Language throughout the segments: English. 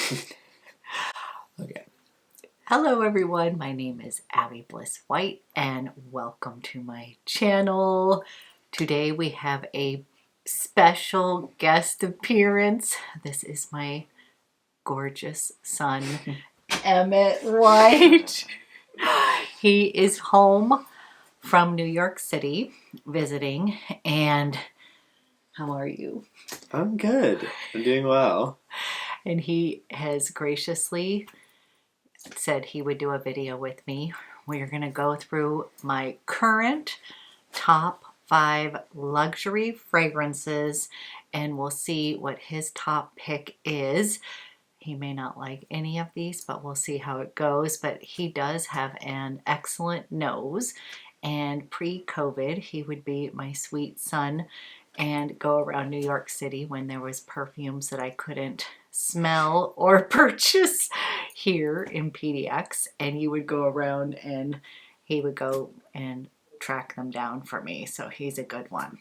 Okay. Hello everyone, my name is Abby Bliss White and welcome to my channel. Today we have a special guest appearance. This is my gorgeous son, Emmet White. He is home from New York City visiting, and how are you? I'm good. I'm doing well. And he has graciously said he would do a video with me. We're going to go through my current top 5 luxury fragrances and we'll see what his top pick is. He may not like any of these, but we'll see how it goes. But he does have an excellent nose, and pre-COVID he would be my sweet son and go around New York City when there was perfumes that I couldn't smell or purchase here in PDX, and he would go around and he would go and track them down for me. So he's a good one.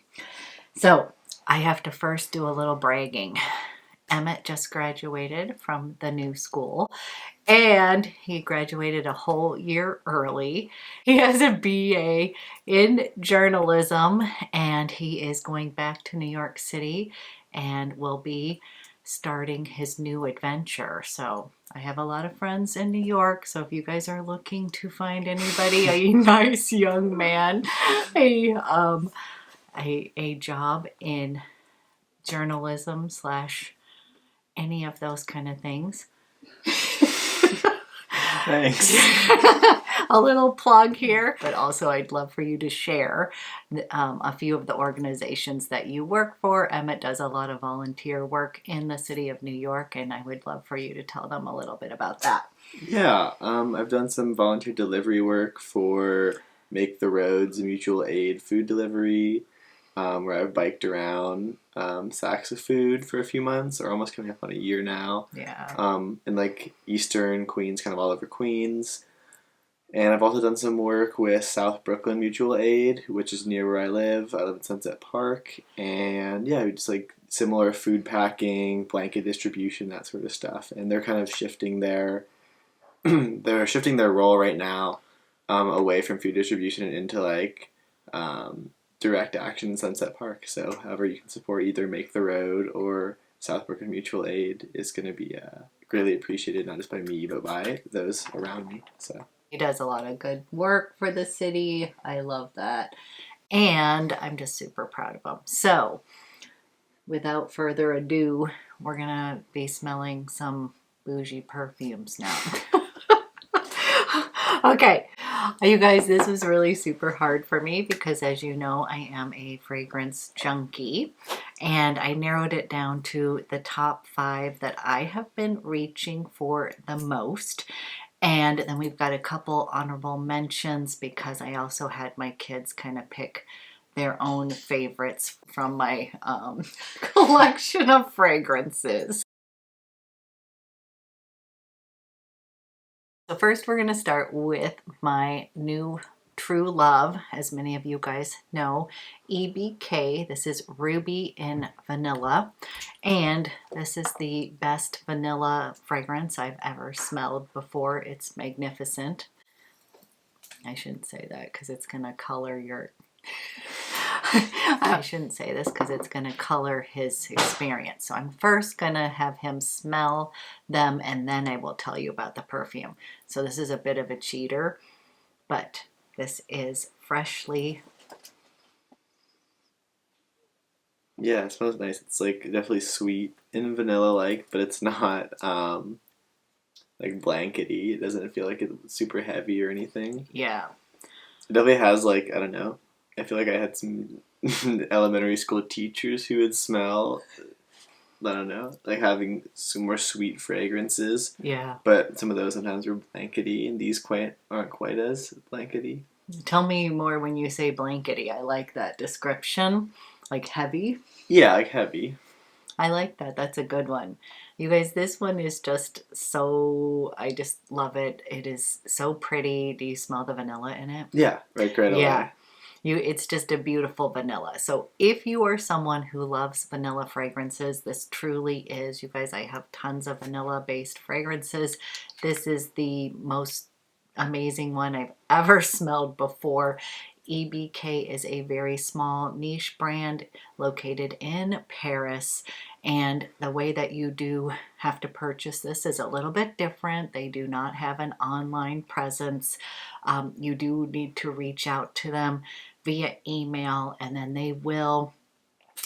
So I have to first do a little bragging. Emmet just graduated from the new school, and he graduated a whole year early. He has a BA in journalism, and he is going back to New York City and will be starting his new adventure. So I have a lot of friends in New York, so if you guys are looking to find anybody, a nice young man, a job in journalism slash any of those kind of things. Thanks. A little plug here, but also I'd love for you to share a few of the organizations that you work for. Emmet does a lot of volunteer work in the city of New York, and I would love for you to tell them a little bit about that. Yeah, I've done some volunteer delivery work for Make the Roads mutual aid food delivery, where I've biked around sacks of food for a few months, or almost coming up on a year now. Yeah. In like Eastern Queens, kind of all over Queens. And I've also done some work with South Brooklyn Mutual Aid, which is near where I live. I live in Sunset Park. And yeah, just like similar food packing, blanket distribution, that sort of stuff. And they're kind of shifting their role right now away from food distribution and into like direct action in Sunset Park. So however you can support either Make the Road or South Brooklyn Mutual Aid is going to be greatly appreciated, not just by me, but by those around me. So He does a lot of good work for the city. I love that. And I'm just super proud of him. So without further ado, we're going to be smelling some bougie perfumes now. Okay, you guys, this was really super hard for me because, as you know, I am a fragrance junkie, and I narrowed it down to the top 5 that I have been reaching for the most. And then we've got a couple honorable mentions because I also had my kids kind of pick their own favorites from my collection of fragrances. So first we're going to start with my new true love, as many of you guys know, EBK. This is Ruby in Vanilla, and this is the best vanilla fragrance I've ever smelled before. It's magnificent. I shouldn't say that because it's going to color your... I shouldn't say this because it's going to color his experience. So I'm first going to have him smell them and then I will tell you about the perfume. So this is a bit of a cheater, but this is freshly... yeah, it smells nice. It's like definitely sweet and vanilla-like, but it's not like blankety. It doesn't feel like it's super heavy or anything. Yeah. It definitely has like, I don't know. I feel like I had some elementary school teachers who would smell, I don't know, like having some more sweet fragrances. Yeah. But some of those sometimes were blankety, and these aren't quite as blankety. Tell me more when you say blankety. I like that description. Like heavy. Yeah, like heavy. I like that. That's a good one. You guys, this one is just so... I just love it. It is so pretty. Do you smell the vanilla in it? Yeah, right away. Yeah. It's just a beautiful vanilla. So if you are someone who loves vanilla fragrances, this truly is, you guys, I have tons of vanilla based fragrances. This is the most amazing one I've ever smelled before. EBK is a very small niche brand located in Paris, and the way that you do have to purchase this is a little bit different. They do not have an online presence. You do need to reach out to them via email, and then they will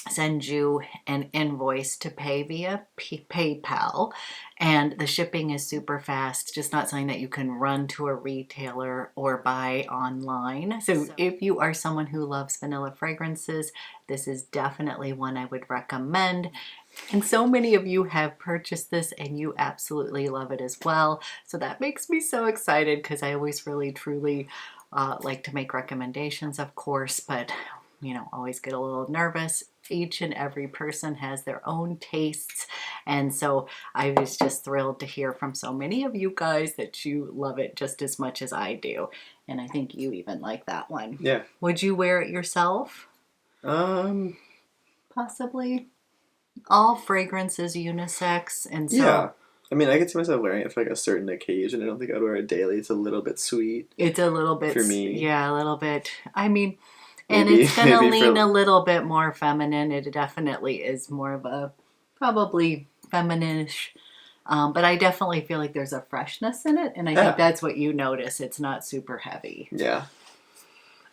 send you an invoice to pay via PayPal, and the shipping is super fast. Just not something that you can run to a retailer or buy online. So if you are someone who loves vanilla fragrances, this is definitely one I would recommend. And so many of you have purchased this and you absolutely love it as well. So that makes me so excited, because I always really truly like to make recommendations, of course, but always get a little nervous. Each and every person has their own tastes, and so I was just thrilled to hear from so many of you guys that you love it just as much as I do, and I think you even like that one. Yeah. Would you wear it yourself? Possibly. All fragrance is unisex, and so yeah. I mean, I could see myself wearing it for like a certain occasion. I don't think I'd wear it daily. It's a little bit sweet. It's a little bit for me. Yeah, a little bit. I mean, and Maybe- it's gonna maybe lean for- a little bit more feminine. It definitely is more of a probably feminine-ish. But I definitely feel like there's a freshness in it, and I Yeah. think that's what you notice. It's not super heavy. Yeah.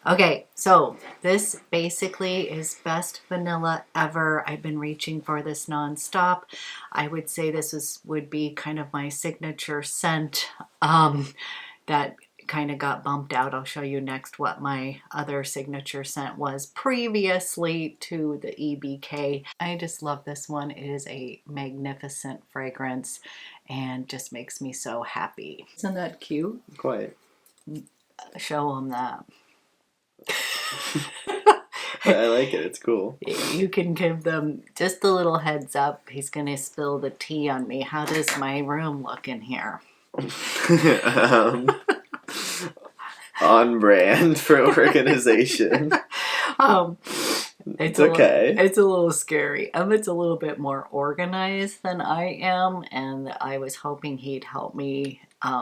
Okay, so this basically is best vanilla ever. I've been reaching for this nonstop. I would say this would be kind of my signature scent that kind of got bumped out. I'll show you next what my other signature scent was previously to the EBK. I just love this one. It is a magnificent fragrance and just makes me so happy. Isn't that cute? Quite. Show them that. I like it. It's cool. You can give them just a little heads up. He's going to spill the tea on me. How does my room look in here? On brand for organization. It's okay. It's a little scary. Emmet's a little bit more organized than I am, and I was hoping he'd help me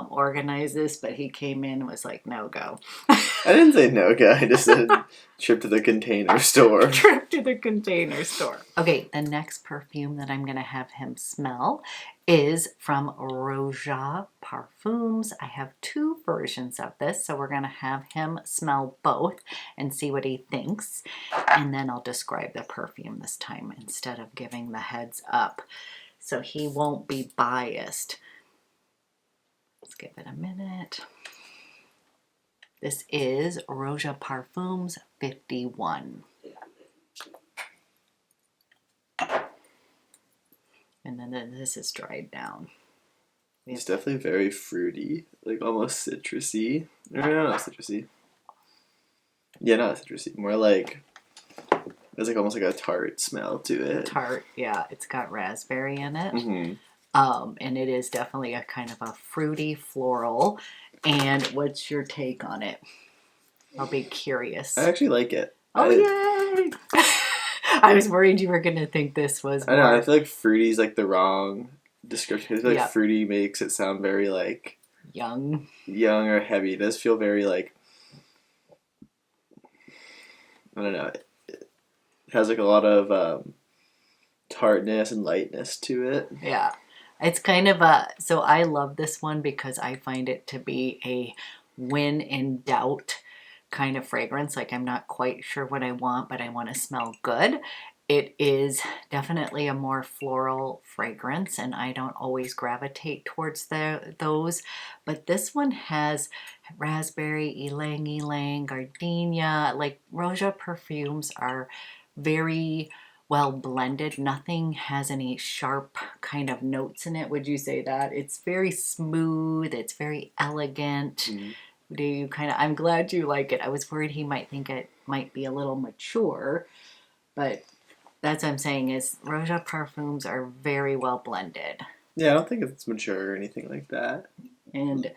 organize this, but he came in and was like, no go. I didn't say no, guy. I just said trip to the container store. Trip to the container store. Okay, the next perfume that I'm going to have him smell is from Rochas Parfums. I have two versions of this, so we're going to have him smell both and see what he thinks. And then I'll describe the perfume this time instead of giving the heads up, so he won't be biased. Let's give it a minute. This is Rochas Parfums 51. And then this is dried down. It's definitely very fruity, like almost citrusy. Or no, not citrusy. Yeah, not citrusy. More like there's like almost like a tart smell to it. Tart, yeah. It's got raspberry in it. Mm-hmm. And it is definitely a kind of a fruity floral. And what's your take on it? I'll be curious. I actually like it. Oh, yay! I was worried you were going to think this was I know, I feel like fruity is like the wrong description. I feel like Yeah. fruity makes it sound very like young. young or heavy. It does feel very like, I don't know. It has like a lot of tartness and lightness to it. Yeah. It's kind of so I love this one because I find it to be a when in doubt kind of fragrance. Like, I'm not quite sure what I want, but I want to smell good. It is definitely a more floral fragrance, and I don't always gravitate towards those. But this one has raspberry, ylang ylang, gardenia. Like, Rochas perfumes are very well blended. Nothing has any sharp kind of notes in it. Would you say that? It's very smooth. It's very elegant. Mm-hmm. Do you I'm glad you like it. I was worried he might think it might be a little mature, but that's what I'm saying is Rochas perfumes are very well blended. Yeah, I don't think it's mature or anything like that. And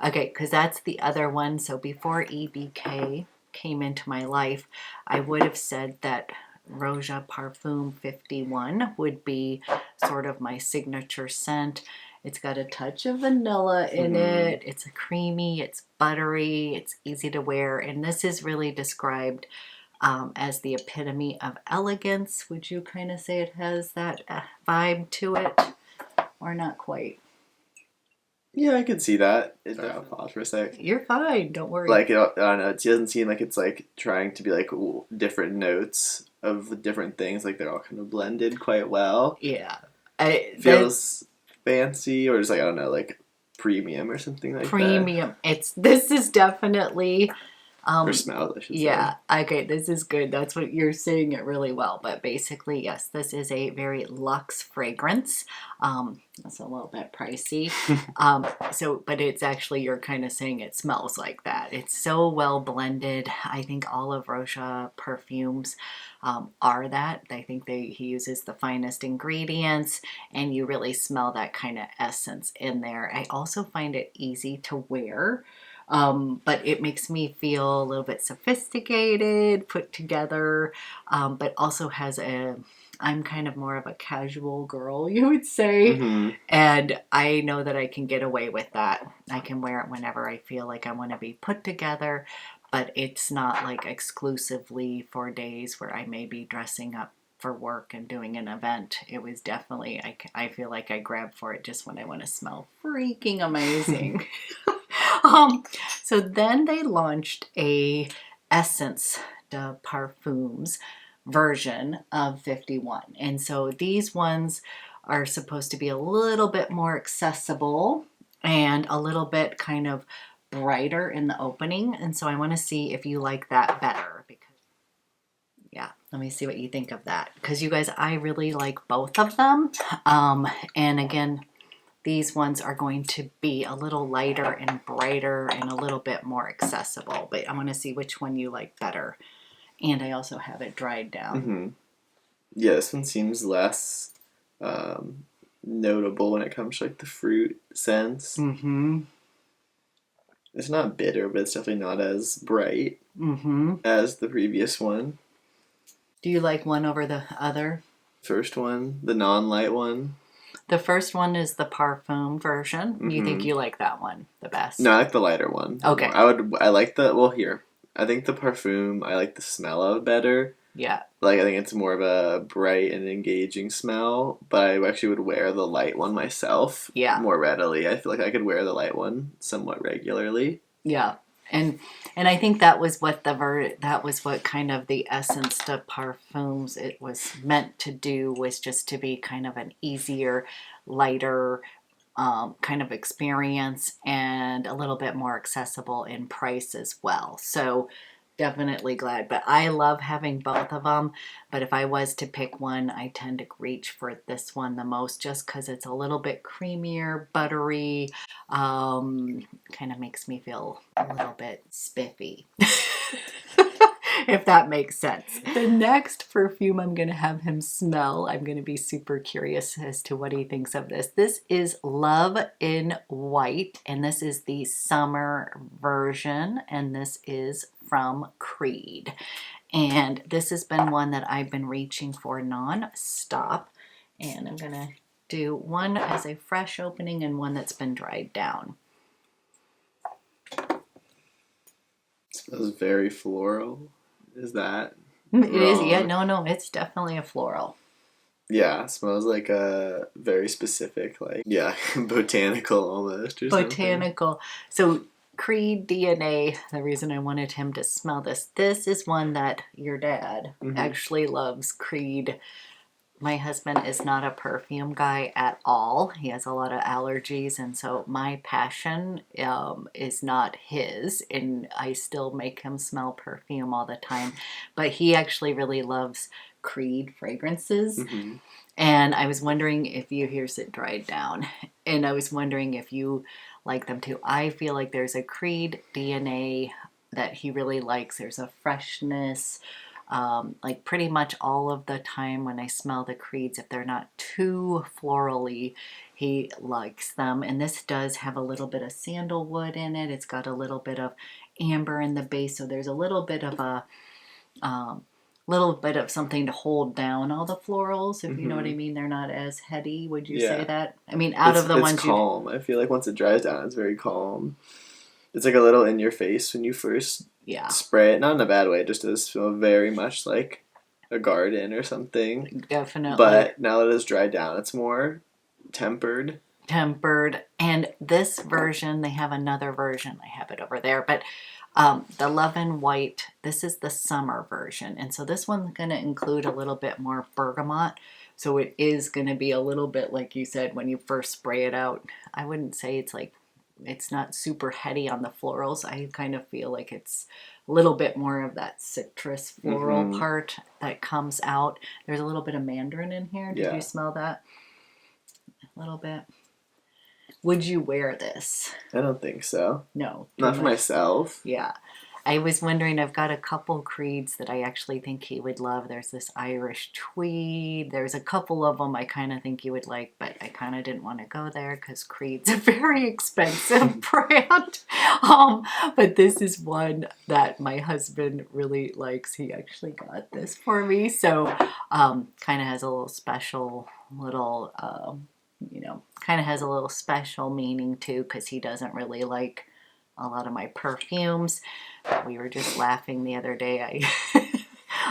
okay, because that's the other one. So before EBK came into my life, I would have said that Roja Parfum 51 would be sort of my signature scent. It's got a touch of vanilla in it. It's creamy, it's buttery, it's easy to wear. And this is really described as the epitome of elegance. Would you kind of say it has that vibe to it? Or not quite? Yeah, I could see that. I'll pause for a sec. You're fine, don't worry. Like, I don't know, it doesn't seem like it's like trying to be like different notes of different things. Like, they're all kind of blended quite well. Yeah. Feels fancy, or just like, I don't know, like premium or something like that. Premium. This is definitely or smells, I should say. Yeah, okay, this is good. That's what you're saying it really well. But basically, yes, this is a very luxe fragrance. It's a little bit pricey. But it's actually, you're kind of saying it smells like that. It's so well blended. I think all of Rocha perfumes are that. I think he uses the finest ingredients, and you really smell that kind of essence in there. I also find it easy to wear. But it makes me feel a little bit sophisticated, put together, but also I'm kind of more of a casual girl, you would say. And I know that I can get away with that. I can wear it whenever I feel like I want to be put together, but it's not like exclusively for days where I may be dressing up for work and doing an event. It was definitely, I feel like I grab for it just when I want to smell freaking amazing. So then they launched a Essence de Parfums version of 51. And so these ones are supposed to be a little bit more accessible and a little bit kind of brighter in the opening. And so I want to see if you like that better. Yeah, let me see what you think of that. Because you guys, I really like both of them. And again, these ones are going to be a little lighter and brighter and a little bit more accessible. But I want to see which one you like better. And I also have it dried down. Yeah, this one seems less notable when it comes to like the fruit scents. It's not bitter, but it's definitely not as bright as the previous one. Do you like one over the other? First one, the non-light one. The first one is the parfum version. You think you like that one the best? No, I like the lighter one. Okay. I like I think the parfum, I like the smell of better. Yeah. Like, I think it's more of a bright and engaging smell, but I actually would wear the light one myself more readily. I feel like I could wear the light one somewhat regularly. Yeah. And I think that was what kind of the Essence de Parfums it was meant to do, was just to be kind of an easier, lighter kind of experience and a little bit more accessible in price as well. So definitely glad. But I love having both of them. But if I was to pick one, I tend to reach for this one the most, just because it's a little bit creamier, buttery. Kind of makes me feel a little bit spiffy. If that makes sense. The next perfume I'm going to have him smell, I'm going to be super curious as to what he thinks of this. This is Love in White, and this is the summer version, and this is from Creed. And this has been one that I've been reaching for non-stop, and I'm going to do one as a fresh opening and one that's been dried down. It smells very floral. Is that It is, yeah, no, it's definitely a floral. Yeah, it smells like a very specific, like, botanical almost. Or botanical. So Creed DNA, the reason I wanted him to smell this is one that your dad actually loves, Creed. My husband is not a perfume guy at all. He has a lot of allergies, and so my passion is not his, and I still make him smell perfume all the time. But he actually really loves Creed fragrances. And I was wondering if here's it dried down, and I was wondering if you like them too. I feel like there's a Creed DNA that he really likes. There's a freshness. Like pretty much all of the time when I smell the Creeds, if they're not too florally, he likes them. And this does have a little bit of sandalwood in it. It's got a little bit of amber in the base, so there's a little bit of something to hold down all the florals, if you know what I mean. They're not as heady. Would you say that? I mean, out of the ones it's calm. I feel like once it dries down, it's very calm. It's like a little in your face when you first spray it. Not in a bad way. It just does feel very much like a garden or something. Definitely. But now that it's dried down, it's more tempered. And this version, they have another version. I have it over there, but the Love and White, this is the summer version, and so this one's going to include a little bit more bergamot, so it is going to be a little bit, like you said, when you first spray it out. I wouldn't say it's not super heady on the florals. I kind of feel like it's a little bit more of that citrus floral part that comes out. There's a little bit of mandarin in here. Did you smell that? A little bit. Would you wear this? I don't think so. No. Not for myself. Yeah. I was wondering, I've got a couple creeds that I actually think he would love. There's this Irish tweed. There's a couple of them I kind of think you would like, but I kind of didn't want to go there because creed's a very expensive brand. But this is one that my husband really likes. He actually got this for me. So kind of has a little special kind of has a little special meaning too, because he doesn't really like a lot of my perfumes. We were just laughing the other day.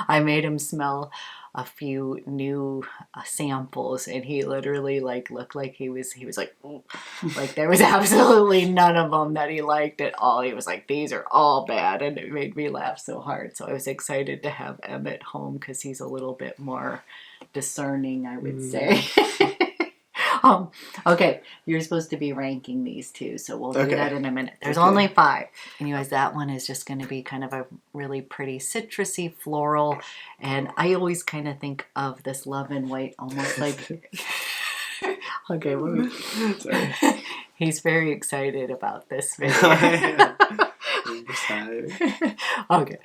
I made him smell a few new samples, and he literally looked like he was like, like there was absolutely none of them that he liked at all. He was like, these are all bad, and it made me laugh so hard. So I was excited to have Emmet home because he's a little bit more discerning, I would say. Okay, you're supposed to be ranking these two, so we'll do that in a minute. There's only 5. Anyways, that one is just going to be kind of a really pretty citrusy floral, and I always kind of think of this Love and White almost like... Okay, sorry. He's very excited about this video. Okay.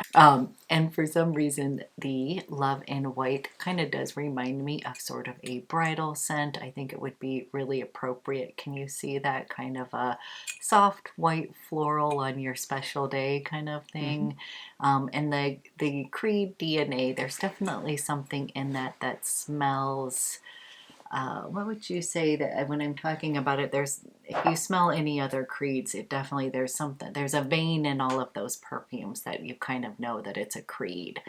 And for some reason, the Love and White kind of does remind me of sort of a bridal scent. I think it would be really appropriate. Can you see that kind of a soft white floral on your special day kind of thing? And the Creed DNA, there's definitely something in that smells... what would you say that when I'm talking about it, if you smell any other creeds, it definitely, there's a vein in all of those perfumes that you kind of know that it's a creed.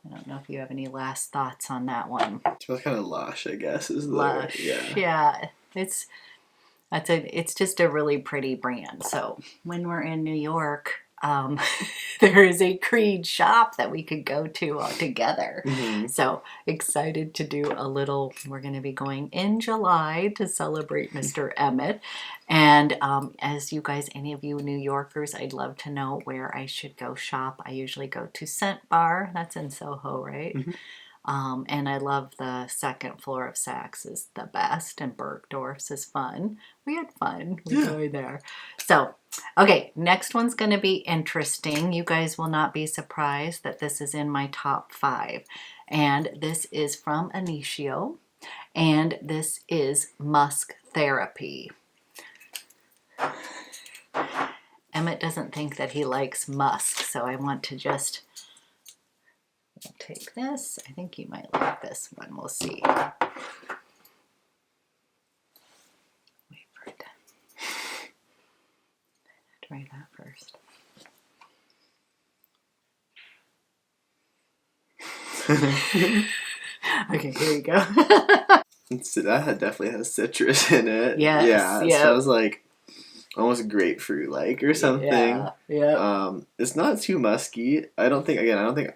I don't know if you have any last thoughts on that one. It smells kind of lush, I guess. Lush, yeah. It's just a really pretty brand. So when we're in New York, there is a Creed shop that we could go to all together. So excited to do we're going to be going in July to celebrate Mr. Emmet. And as you guys, any of you New Yorkers, I'd love to know where I should go shop. I usually go to Scent Bar. That's in Soho, right? And I love the second floor of Saks is the best, and Bergdorf's is fun. We had fun going there. So, okay, next one's going to be interesting. You guys will not be surprised that this is in my top 5. And this is from Initio, and this is Musk Therapy. Emmet doesn't think that he likes musk, so I want to just... I'll take this. I think you might like this one. We'll see. Wait for it to try that first. Okay, here we go. That definitely has citrus in it. Yes, yeah, it smells like almost grapefruit-like or something. Yeah. It's not too musky. I don't think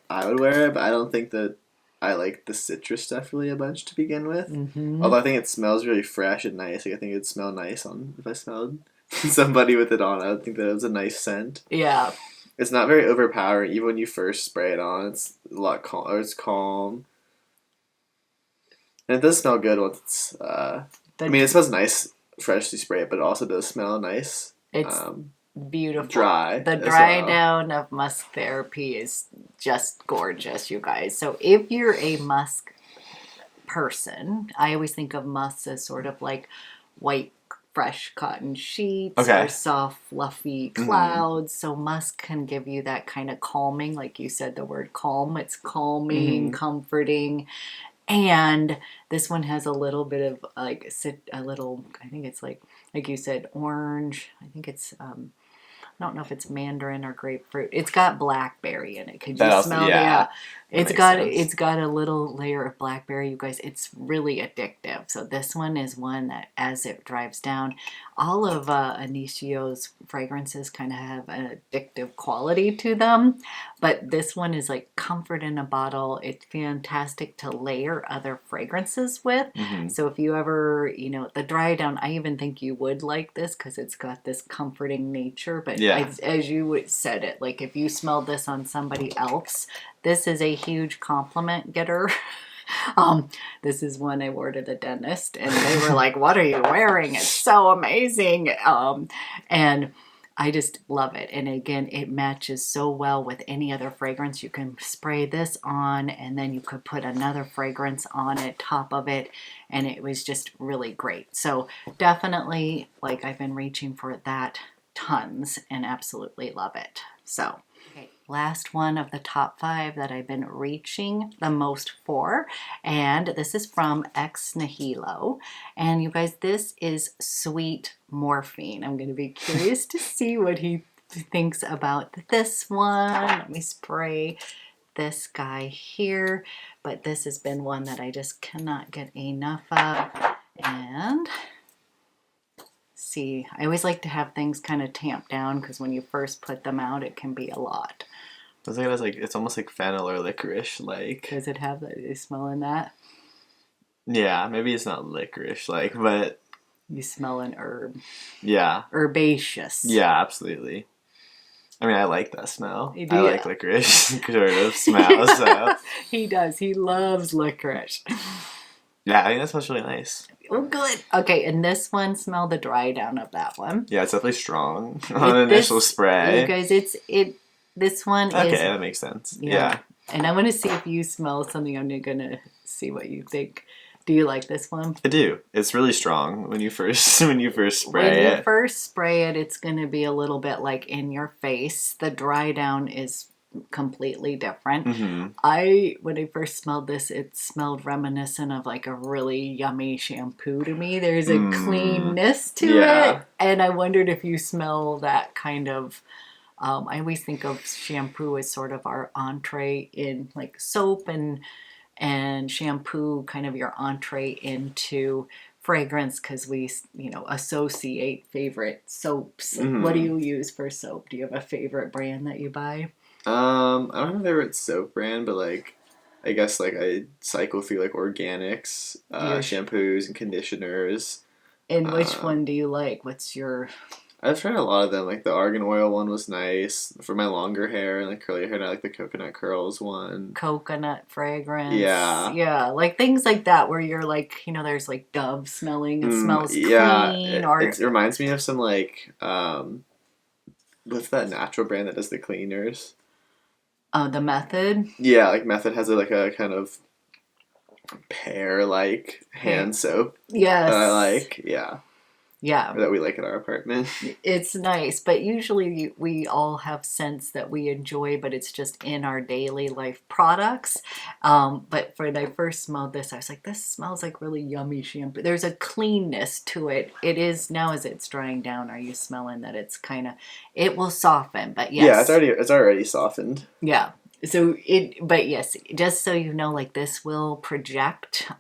I would wear it, but I don't think that I like the citrus stuff really a bunch to begin with. Although I think it smells really fresh and nice. Like I think it'd smell nice if I smelled somebody with it on. I would think that it was a nice scent. Yeah. It's not very overpowering. Even when you first spray it on, it's a lot calm. Or it's calm. And it does smell good once it's... it smells nice freshly spray it, but it also does smell nice. It's beautiful. Dry. The dry down of Musk Therapy is just gorgeous, you guys. So if you're a musk person, I always think of musk as sort of like white fresh cotton sheets Okay. or soft, fluffy clouds. So musk can give you that kind of calming, like you said, the word calm. It's calming, comforting. And this one has a little bit of like a little, I think it's like you said, orange. I think it's I don't know if it's mandarin or grapefruit. It's got blackberry in it. Could you smell the? Yeah. It's got a little layer of blackberry, you guys. It's really addictive. So this one is one that, as it drives down, all of Anicio's fragrances kind of have an addictive quality to them, but this one is like comfort in a bottle. It's fantastic to layer other fragrances with. So if you ever, the dry down, I even think you would like this because it's got this comforting nature. But as you said it, like if you smelled this on somebody else, this is a huge compliment getter. This is one I wore to the dentist, and they were like, "What are you wearing? It's so amazing!" And I just love it. And again, it matches so well with any other fragrance. You can spray this on, and then you could put another fragrance on it, top of it, and it was just really great. So definitely, like, I've been reaching for that tons and absolutely love it. So. Okay, last one of the top 5 that I've been reaching the most for, and this is from Ex Nihilo. And you guys, this is Sweet Morphine. I'm going to be curious to see what he thinks about this one. Let me spray this guy here, but this has been one that I just cannot get enough of. And see, I always like to have things kind of tamped down because when you first put them out, it can be a lot. It's almost like fennel or licorice. Like, does it have that? You smelling that? Yeah, maybe it's not licorice, but you smell an herb. Yeah, herbaceous. Yeah, absolutely. I mean, I like that smell. I like licorice sort of smell. So he does. He loves licorice. Yeah, I think that smells really nice. Oh, good. Okay, and this one, smell the dry down of that one. Yeah, it's definitely strong on initial spray. You guys, this one is... Okay, that makes sense. Yeah. And I want to see if you smell something. I'm going to see what you think. Do you like this one? I do. It's really strong when you first spray it. When you first spray it, it's going to be a little bit like in your face. The dry down is completely different. When I first smelled this, it smelled reminiscent of like a really yummy shampoo to me. There's a cleanness to it, and I wondered if you smell that kind of... I always think of shampoo as sort of our entree in like soap, and shampoo kind of your entree into fragrance because we associate favorite soaps. What do you use for soap? Do you have a favorite brand that you buy? I don't have a favorite soap brand, but like I guess like I cycle through like organics, shampoos and conditioners. And which one do you like? What's your... I've tried a lot of them. Like the argan oil one was nice for my longer hair and like curly hair. And I like the coconut curls one. Coconut fragrance. Yeah, like things like that where you're like, there's like Dove smelling. It smells clean. It reminds me of some like what's that natural brand that does the cleaners? The Method. Yeah, like Method has like a kind of pear like hand soap. Yes, that I like. Yeah. Or that we like in our apartment. It's nice, but usually we all have scents that we enjoy, but it's just in our daily life products. But when I first smelled this, I was like, this smells like really yummy shampoo. There's a cleanness to it. It is, now as it's drying down, are you smelling that it's kind of, it will soften, but yes. Yeah, it's already softened. Yeah. But yes, just so you know, like this will project.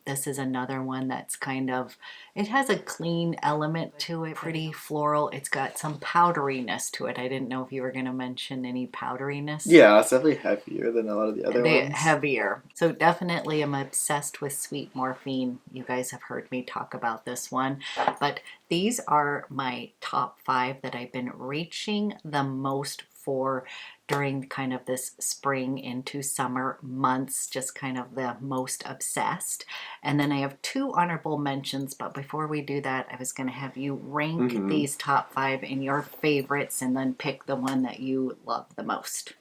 This is another one that's kind of, it has a clean element to it, pretty floral. It's got some powderiness to it. I didn't know if you were going to mention any powderiness. Yeah, it's definitely heavier than a lot of the other ones. Heavier. So definitely I'm obsessed with Sweet Morphine. You guys have heard me talk about this one, but these are my top 5 that I've been reaching the most for during kind of this spring into summer months, just kind of the most obsessed. And then I have 2 honorable mentions, but before we do that, I was going to have you rank these top 5 in your favorites and then pick the one that you love the most.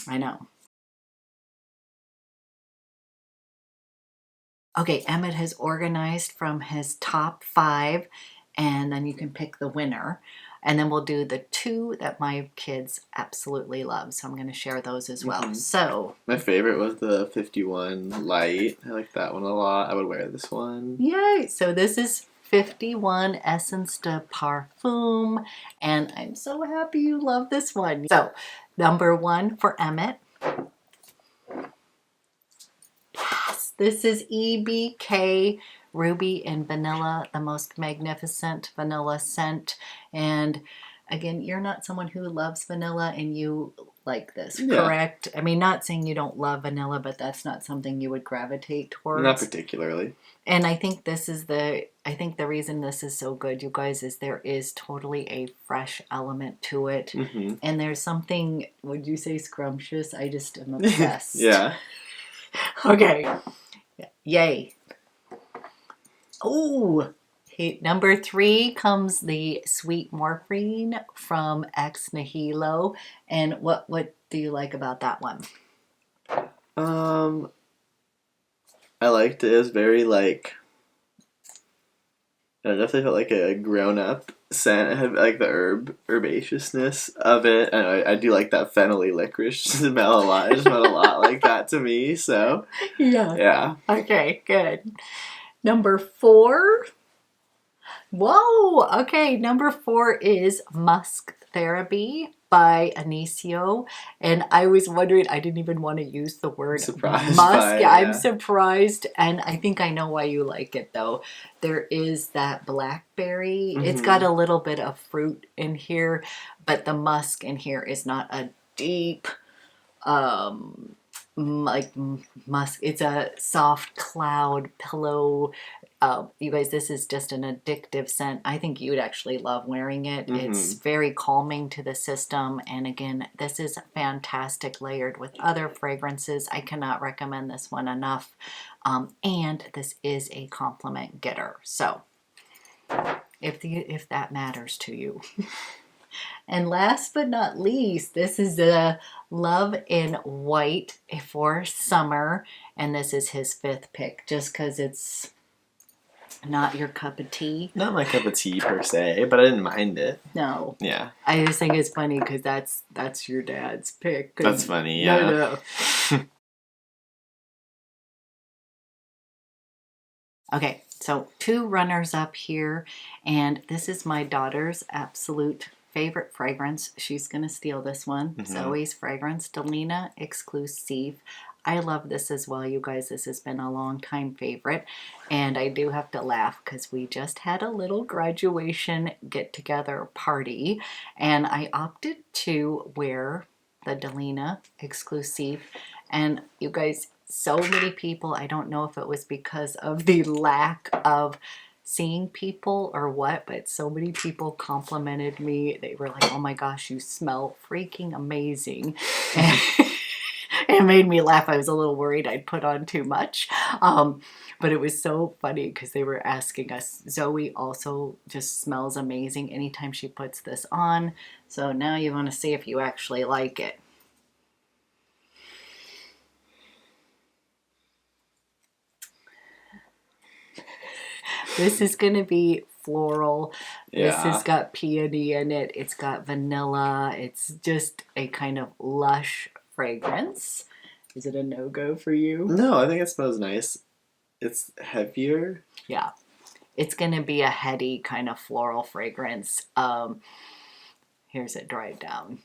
I know. Okay, Emmet has organized from his top 5, and then you can pick the winner. And then we'll do the 2 that my kids absolutely love. So I'm going to share those as well. So my favorite was the 51 Light. I like that one a lot. I would wear this one. Yay! So this is 51 Essence de Parfum, and I'm so happy you love this one. So number 1 for Emmet. Yes, this is EBK Ruby and Vanilla, the most magnificent vanilla scent. And again, you're not someone who loves vanilla and you like this, correct? I mean, not saying you don't love vanilla, but that's not something you would gravitate towards. Not particularly. And I think the reason this is so good, you guys, is there is totally a fresh element to it. And there's something, would you say scrumptious? I just am obsessed. Yeah. Okay. Yay. Oh, number 3 comes the Sweet Morphine from Ex Nihilo. And what do you like about that one? I liked it. It was very like, I definitely felt like a grown up scent. It had like the herbaceousness of it. And I do like that fennelly licorice smell a lot. It smelled a lot like that to me. So yeah. Okay, good. Number 4. Whoa! Okay, number 4 is Musk Therapy by Anicio. And I was wondering, I didn't even want to use the word surprised musk. I'm surprised. And I think I know why you like it, though. There is that blackberry. It's got a little bit of fruit in here, but the musk in here is not a deep, like musk. It's a soft cloud pillow. You guys, this is just an addictive scent. I think you'd actually love wearing it. It's very calming to the system. And again, this is fantastic layered with other fragrances. I cannot recommend this one enough. And this is a compliment getter. So if that matters to you. And last but not least, this is the Love in White for summer. And this is his 5th pick, just because it's not your cup of tea. Not my cup of tea per se, but I didn't mind it. No. Yeah. I just think it's funny because that's your dad's pick. That's funny, yeah. No. Okay, so 2 runners up here, and this is my daughter's absolute favorite fragrance. She's going to steal this one. Zoe's fragrance, Delina Exclusive. I love this as well, you guys. This has been a long time favorite. And I do have to laugh because we just had a little graduation get-together party. And I opted to wear the Delina Exclusive. And you guys, so many people, I don't know if it was because of the lack of seeing people or what, but so many people complimented me. They were like, oh my gosh, you smell freaking amazing. And it made me laugh. I was a little worried I'd put on too much. But it was so funny because they were asking us. Zoe also just smells amazing anytime she puts this on. So now you want to see if you actually like it. This is going to be floral. Yeah. This has got peony in it. It's got vanilla. It's just a kind of lush fragrance. Is it a no-go for you? No, I think it smells nice. It's heavier. Yeah. It's going to be a heady kind of floral fragrance. Here's it dried down.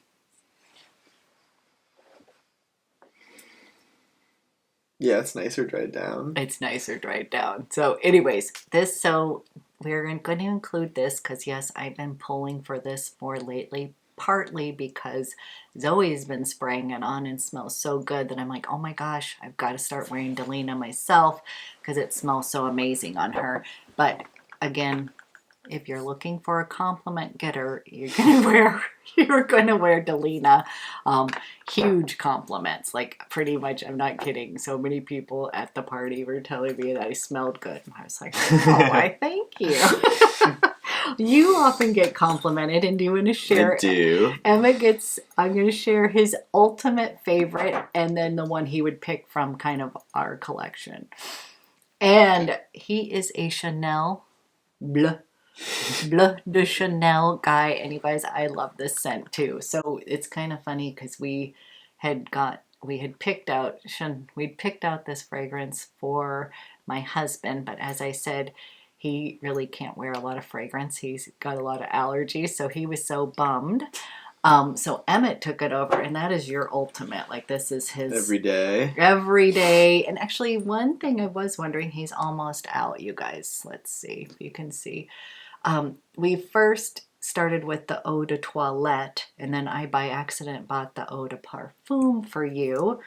Yeah, it's nicer dried down. It's nicer dried down. So anyways, we're going to include this because, yes, I've been pulling for this more lately, partly because Zoe's been spraying it on and smells so good that I'm like, oh my gosh, I've got to start wearing Delina myself because it smells so amazing on her. But again, if you're looking for a compliment getter, you're gonna wear Delina. Huge compliments, like pretty much. I'm not kidding. So many people at the party were telling me that I smelled good. I was like, oh, I thank you. You often get complimented, and do you want to share? I do. I'm going to share his ultimate favorite, and then the one he would pick from kind of our collection. And he is a Chanel Bleu de Chanel guy, and you guys, I love this scent too. So it's kind of funny because we'd picked out this fragrance for my husband, but as I said, he really can't wear a lot of fragrance. He's got a lot of allergies, so he was so bummed. So Emmet took it over, and that is your ultimate. Like, this is his every day. Every day. And actually, one thing I was wondering, he's almost out, you guys. Let's see if you can see. We first started with the eau de toilette, and then I by accident bought the eau de parfum for you.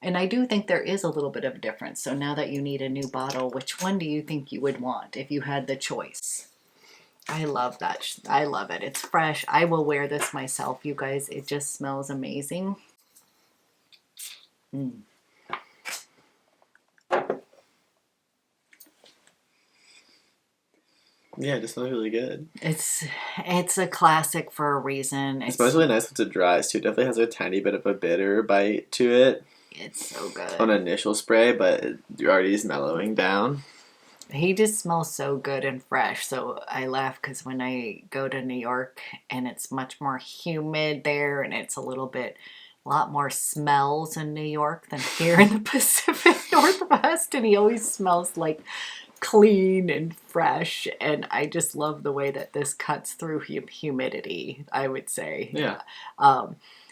And I do think there is a little bit of a difference. So now that you need a new bottle, which one do you think you would want if you had the choice? I love that. I love it. It's fresh. I will wear this myself, you guys. It just smells amazing. Yeah, it just smells really good. It's a classic for a reason. It smells really nice once it dries too. It definitely has a tiny bit of a bitter bite to it. It's so good. On initial spray, but it already is mellowing down. He just smells so good and fresh. So I laugh because when I go to New York and it's much more humid there, and it's a lot more smells in New York than here in the Pacific Northwest, and he always smells like clean and fresh, and I just love the way that this cuts through humidity, I would say. Yeah.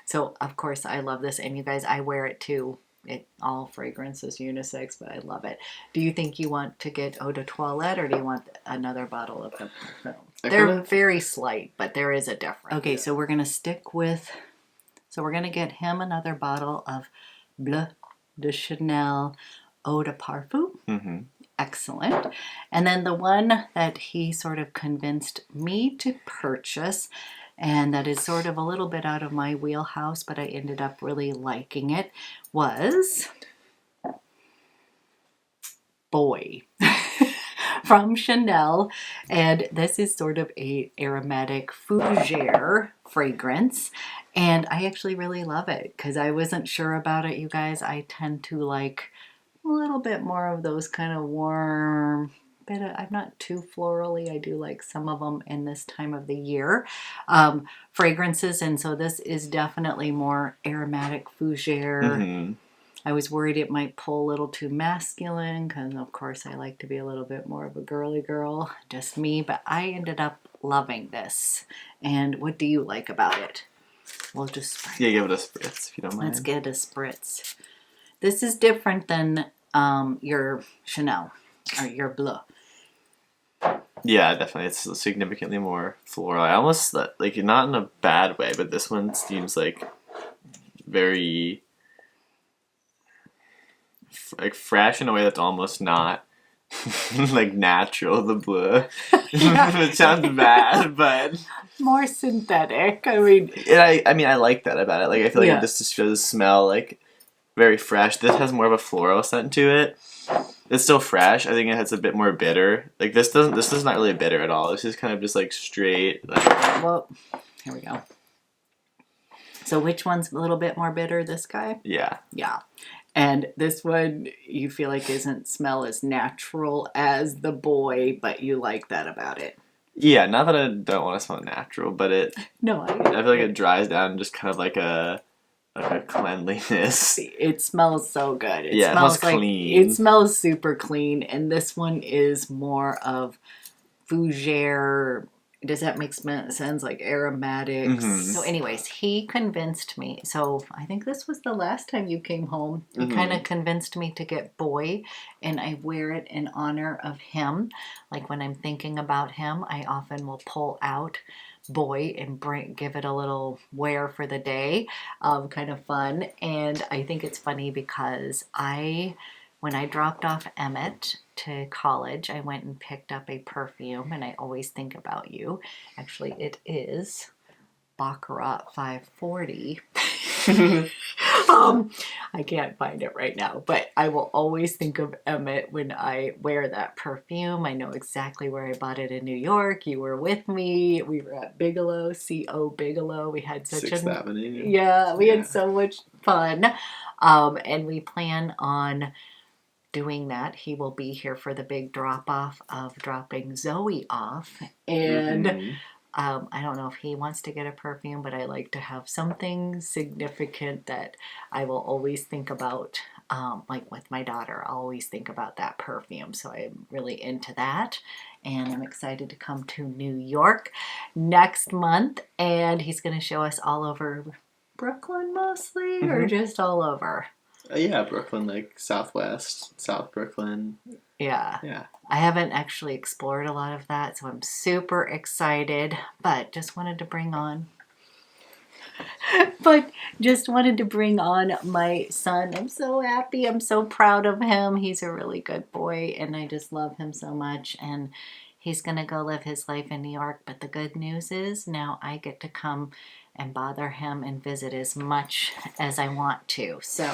So of course I love this, and you guys, I wear it too. All fragrance is unisex, but I love it. Do you think you want to get eau de toilette, or do you want another bottle of the parfum? They're very slight, but there is a difference. Okay, so we're going to get him another bottle of Bleu de Chanel eau de parfum. Mm-hmm. Excellent. And then the one that he sort of convinced me to purchase, and that is sort of a little bit out of my wheelhouse, but I ended up really liking it, was Boy from Chanel. And this is sort of a aromatic fougere fragrance, and I actually really love it because I wasn't sure about it, you guys. I tend to like a little bit more of those kind of warm, but I'm not too florally. I do like some of them in this time of the year fragrances, and so this is definitely more aromatic fougere. Mm-hmm. I was worried it might pull a little too masculine because of course I like to be a little bit more of a girly girl, just me, but I ended up loving this. And what do you like about it? We'll just spray. Yeah, give it a spritz if you don't mind. Let's get a spritz. This is different than your Chanel or your Bleu. Yeah, definitely. It's significantly more floral. I almost, like, not in a bad way, but this one seems like very like fresh in a way that's almost not like natural, the Bleu. It sounds bad, but more synthetic. I mean, I like that about it. Like, I feel like this just does smell like very fresh. This has more of a floral scent to it. It's still fresh. I think it has a bit more bitter. Like, this is not really bitter at all. This is kind of just like straight. Like, well, here we go. So which one's a little bit more bitter? This guy? Yeah. Yeah. And this one you feel like doesn't smell as natural as the Boy, but you like that about it. Yeah, not that I don't want to smell natural, but I feel like it dries down just kind of like a cleanliness. It smells so good. It smells like clean. It smells super clean, and this one is more of fougere. Does that make sense? Like aromatics. Mm-hmm. So anyways, he convinced me. So I think this was the last time you came home. He kind of convinced me to get Boy, and I wear it in honor of him. Like when I'm thinking about him, I often will pull out Boy and give it a little wear for the day. Kind of fun. And I think it's funny because when I dropped off Emmet to college, I went and picked up a perfume, and I always think about you. Actually, it is Baccarat 540. I can't find it right now, but I will always think of Emmet when I wear that perfume. I know exactly where I bought it in New York. You were with me. We were at Bigelow, CO Bigelow. We had such 6th Avenue. Yeah, we had so much fun. And we plan on doing that. He will be here for the big drop off of dropping Zoe off. And I don't know if he wants to get a perfume, but I like to have something significant that I will always think about. Like with my daughter, I'll always think about that perfume. So I'm really into that. And I'm excited to come to New York next month. And he's going to show us all over Brooklyn mostly, or just all over? Yeah, Brooklyn, like Southwest, South Brooklyn. Yeah. Yeah. I haven't actually explored a lot of that, so I'm super excited, but just wanted to bring on my son. I'm so happy. I'm so proud of him. He's a really good boy, and I just love him so much. And he's going to go live his life in New York. But the good news is now I get to come and bother him and visit as much as I want to. So,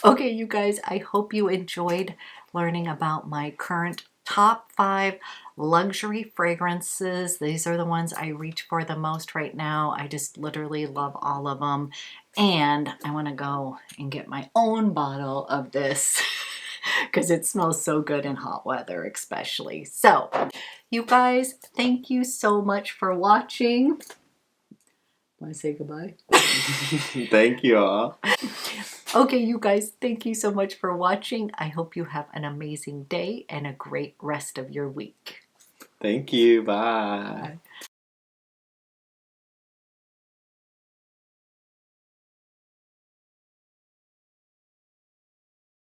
okay, you guys, I hope you enjoyed learning about my current top 5 luxury fragrances. These are the ones I reach for the most right now. I just literally love all of them. And I want to go and get my own bottle of this because it smells so good in hot weather, especially. So, you guys, thank you so much for watching. Want to say goodbye? Thank you all. Okay, you guys, thank you so much for watching. I hope you have an amazing day and a great rest of your week. Thank you. Bye. Bye.